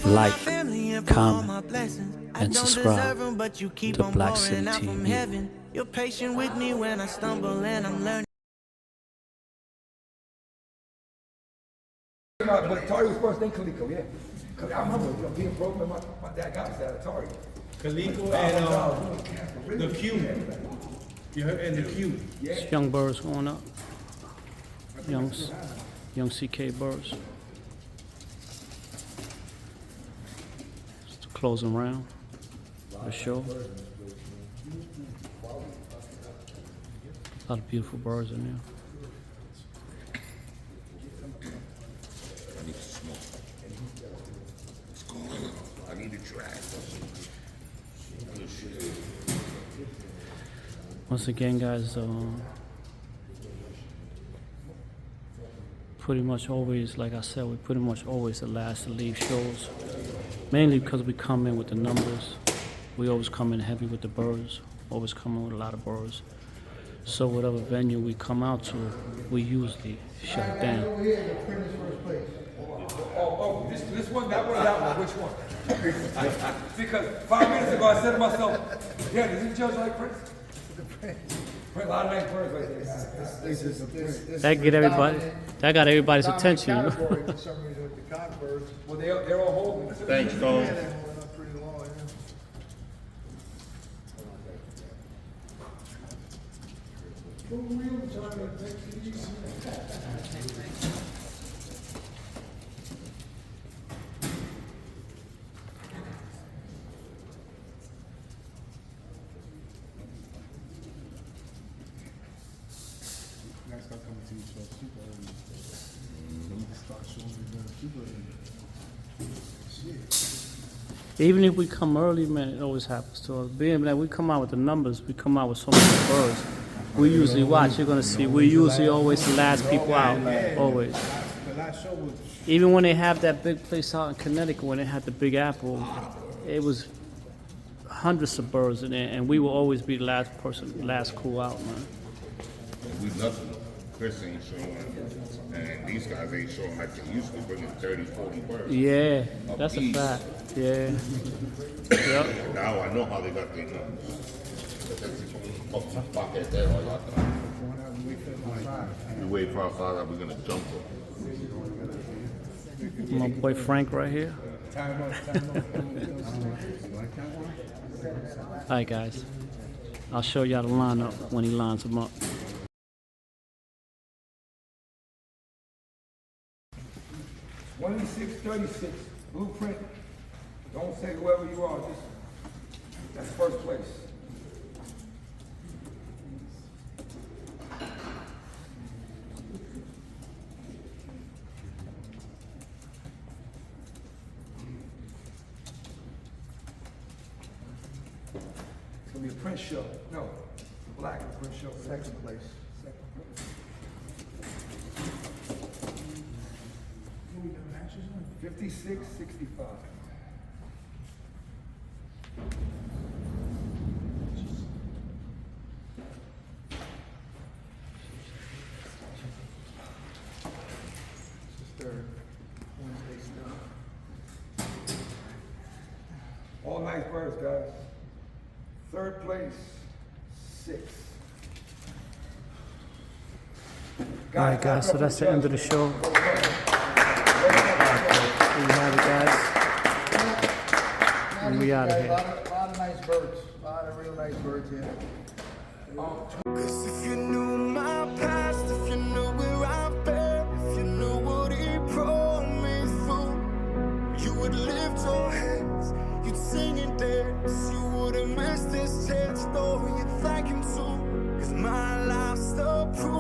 like, comment, and subscribe to Black City TV. You're patient with me when I stumble and I'm learning. But Atari was first, then Coleco, yeah. Cause I remember, being broke, my dad got us at Atari. Coleco and the Cube. You heard, and the Cube. It's young birds going up. Young CK birds. It's the closing round of the show. A lot of beautiful birds in there. I need to smoke. It's cool. I need to drag. Once again, guys, pretty much always, like I said, we pretty much always the last to leave shows. Mainly because we come in with the numbers. We always come in heavy with the birds. Always come in with a lot of birds. So whatever venue we come out to, we usually shut it down. Oh, this one, that one, that one, which one? Because 5 minutes ago I said to myself, yeah, does he judge like Prince? A lot of nice birds right there. That got everybody's attention. For some reason with the cockbirds. Well, they're all holding. Thanks, Cole. Yeah, they went up pretty long, yeah. Next start coming to you, so super early. Start showing you super early. Even if we come early, man, it always happens to us. Being that we come out with the numbers, we come out with so many birds. We usually watch. You're gonna see. We usually always the last people out. Always. The last show was Even when they have that big place out in Connecticut, when they had the Big Apple, it was hundreds of birds in there, and we will always be the last person, last crew out, man. We nothing. Chris ain't showing. And these guys ain't showing like they used to, bringing 30, 40 birds. Yeah, that's a fact. Yeah. Yep. Now I know how they got their numbers. Up to pocket there all that time. We wait for our father, we're gonna jump him. My boy Frank right here. All right, guys. I'll show y'all the lineup when he lines them up. $26.36 blueprint. Don't say whoever you are. Just that's first place. It's gonna be a Prince show. No, black Prince show. Second place. 56.65. Third. Wednesday stuff. All nice birds, guys. Third place, 6. All right, guys. So that's the end of the show. There you have it, guys. And we out of here. A lot of nice birds. A lot of real nice birds here. Cause if you knew my past, if you knew where I've been, if you knew what he brought me through, you would lift your hands, you'd sing and dance, you wouldn't miss this chance, though you'd thank him too. Cause my life's the proof.